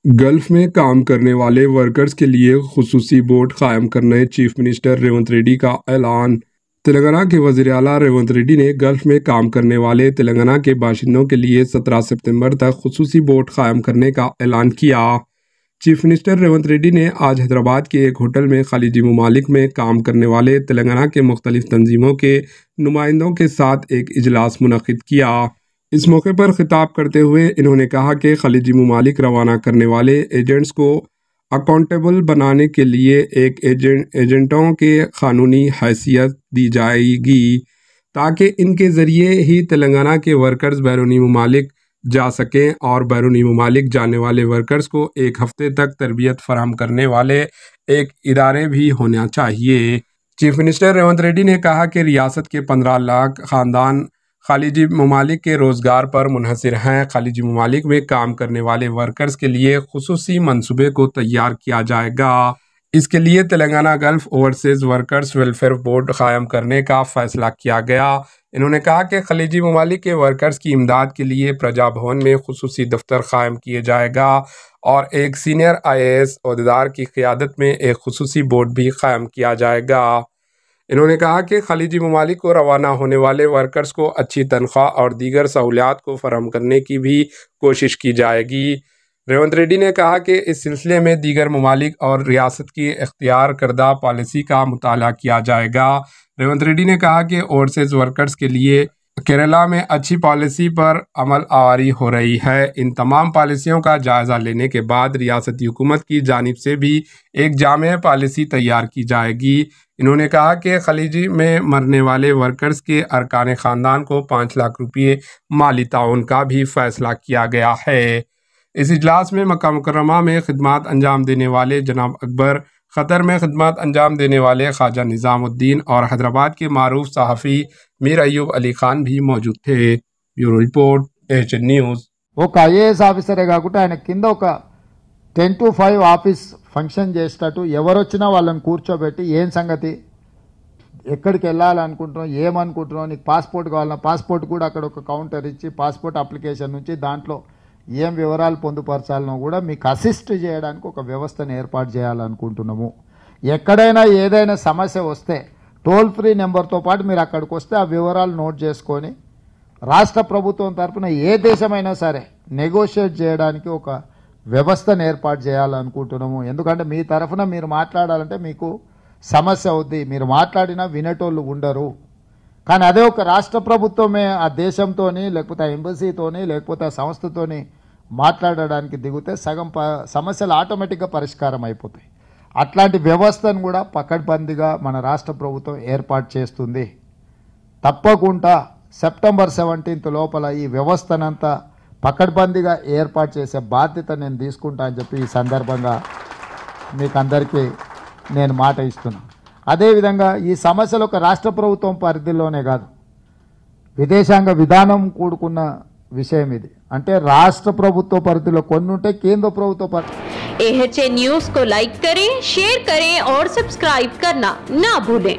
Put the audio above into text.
Gulf में काम करने वाले वर्कर्स के लिए खुसूसी बोर्ड कायम करने चीफ मिनिस्टर रेवंत रेड्डी का ऐलान। तेलंगाना के वज़ीर आला रेवंत रेड्डी ने गल्फ में काम करने वाले तेलंगाना के बाशिंदों के लिए 17 सितंबर तक खुसूसी बोर्ड कायम करने का ऐलान किया। चीफ मिनिस्टर रेवंत रेड्डी ने आज हैदराबाद के एक होटल में खलीजी ममालिक में काम करने वाले तेलंगाना के मुख्तलिफ तंजीमों के नुमाइंदों के साथ एक इजलास मुनक्किद किया। इस मौके पर खिताब करते हुए इन्होंने कहा कि खलीजी ममालिक रवाना करने वाले एजेंट्स को अकाउंटेबल बनाने के लिए एक एजेंटों के कानूनी हैसियत दी जाएगी ताकि इनके ज़रिए ही तेलंगाना के वर्कर्स बैरूनी ममालिक जा सकें और बैरूनी ममालिक जाने वाले वर्कर्स को एक हफ्ते तक तरबियत फराहम करने वाले एक इदारे भी होना चाहिए। चीफ मिनिस्टर रेवंत रेड्डी ने कहा कि रियासत के 15 लाख ख़ानदान खलीजी ममालिक के रोज़गार पर मुनहसर हैं। खलीजी ममालिक में काम करने वाले वर्कर्स के लिए खुसूसी मंसूबे को तैयार किया जाएगा। इसके लिए Telangana gulf overseas workers welfare board कायम करने का फ़ैसला किया गया। इन्होंने कहा कि खलीजी ममालिक के वर्कर्स की इमदाद के लिए प्रजा भवन में खुसूसी दफ्तर कायम किया जाएगा और एक सीनियर IAS ओहदेदार की क़ियादत में एक खुसूसी बोर्ड भी कायम किया जाएगा। इन्होंने कहा कि खलीजी ममालिक को रवाना होने वाले वर्कर्स को अच्छी तनख्वाह और दीगर सहूलियात को फराहम करने की भी कोशिश की जाएगी। रेवंत रेड्डी ने कहा कि इस सिलसिले में दीगर ममालिक और रियासत की इख्तियार करदा पॉलिसी का मुताला किया जाएगा। रेवंत रेड्डी ने कहा कि ओवरसीज़ वर्कर्स के लिए केरला में अच्छी पॉलिसी पर अमल आवारी हो रही है। इन तमाम पॉलिसियों का जायज़ा लेने के बाद रियासती हुकूमत की जानिब से भी एक जामे पॉलिसी तैयार की जाएगी। इन्होंने कहा कि खलीजी में मरने वाले वर्कर्स के अरकान ख़ानदान को 5 लाख रुपये माली ताउन का भी फ़ैसला किया गया है। इस इजलास में मक्का मुकर्रमा में खिदमत अंजाम देने वाले जनाब अकबर, क़तर में खिदमत अंजाम देने वाले ख्वाजा निज़ामुद्दीन और हैदराबाद के मारूफ सहाफ़ी मीर अयूब अली खान भी मौजूद थे। Bureau report AHN news. ఒక IAS ఆఫీసరే కాకుండా ఆయన కింద ఒక 10 to 5 ఆఫీస్ ఫంక్షన్ చేసేటట్టు ఎవరొచ్చినా వాళ్ళని కూర్చోబెట్టి ఏం సంగతి, ఎక్కడికి వెళ్ళాలనుకుంటున్నాం, ఏమనుకుంటున్నాం, నీకు పాస్పోర్ట్ కావాలన్నా పాస్పోర్ట్ కూడా అక్కడ ఒక కౌంటర్ ఇచ్చి పాస్పోర్ట్ అప్లికేషన్ నుంచి దాంట్లో ఏం వివరాలు పొందుపరచాలనో కూడా మీకు అసిస్ట్ చేయడానికి ఒక వ్యవస్థను ఏర్పాటు చేయాలనుకుంటున్నాము. ఎక్కడైనా ఏదైనా సమస్య వస్తే టోల్ ఫ్రీ నెంబర్తో పాటు మీరు అక్కడికి వస్తే ఆ వివరాలు నోట్ చేసుకొని రాష్ట్ర ప్రభుత్వం తరఫున ఏ దేశమైనా సరే నెగోషియేట్ చేయడానికి ఒక వ్యవస్థను ఏర్పాటు చేయాలనుకుంటున్నాము. ఎందుకంటే మీ తరఫున మీరు మాట్లాడాలంటే మీకు సమస్య అవుద్ది, మీరు మాట్లాడినా వినేటోళ్ళు ఉండరు. కానీ అదే ఒక రాష్ట్ర ప్రభుత్వమే ఆ దేశంతోని లేకపోతే ఆ ఎంబసీతోని లేకపోతే ఆ సంస్థతోని మాట్లాడడానికి దిగితే సగం సమస్యలు ఆటోమేటిక్గా పరిష్కారం అయిపోతాయి. అట్లాంటి వ్యవస్థను కూడా పకడ్బందీగా మన రాష్ట్ర ప్రభుత్వం ఏర్పాటు చేస్తుంది. తప్పకుండా సెప్టెంబర్ 17 లోపల ఈ వ్యవస్థనంతా పకడ్బందీగా ఏర్పాటు చేసే బాధ్యత నేను తీసుకుంటా అని చెప్పి ఈ సందర్భంగా మీకు అందరికీ నేను మాట ఇస్తున్నాను. అదేవిధంగా ఈ సమస్యలు ఒక రాష్ట్ర ప్రభుత్వం పరిధిలోనే కాదు, విదేశాంగ విధానం కూడుకున్న విషయం ఇది. అంటే రాష్ట్ర ప్రభుత్వ పరిధిలో కొన్ని ఉంటే కేంద్ర ప్రభుత్వ పరిధి. AHN न्यूज़ को लाइक करें, शेयर करें और सब्सक्राइब करना ना भूलें।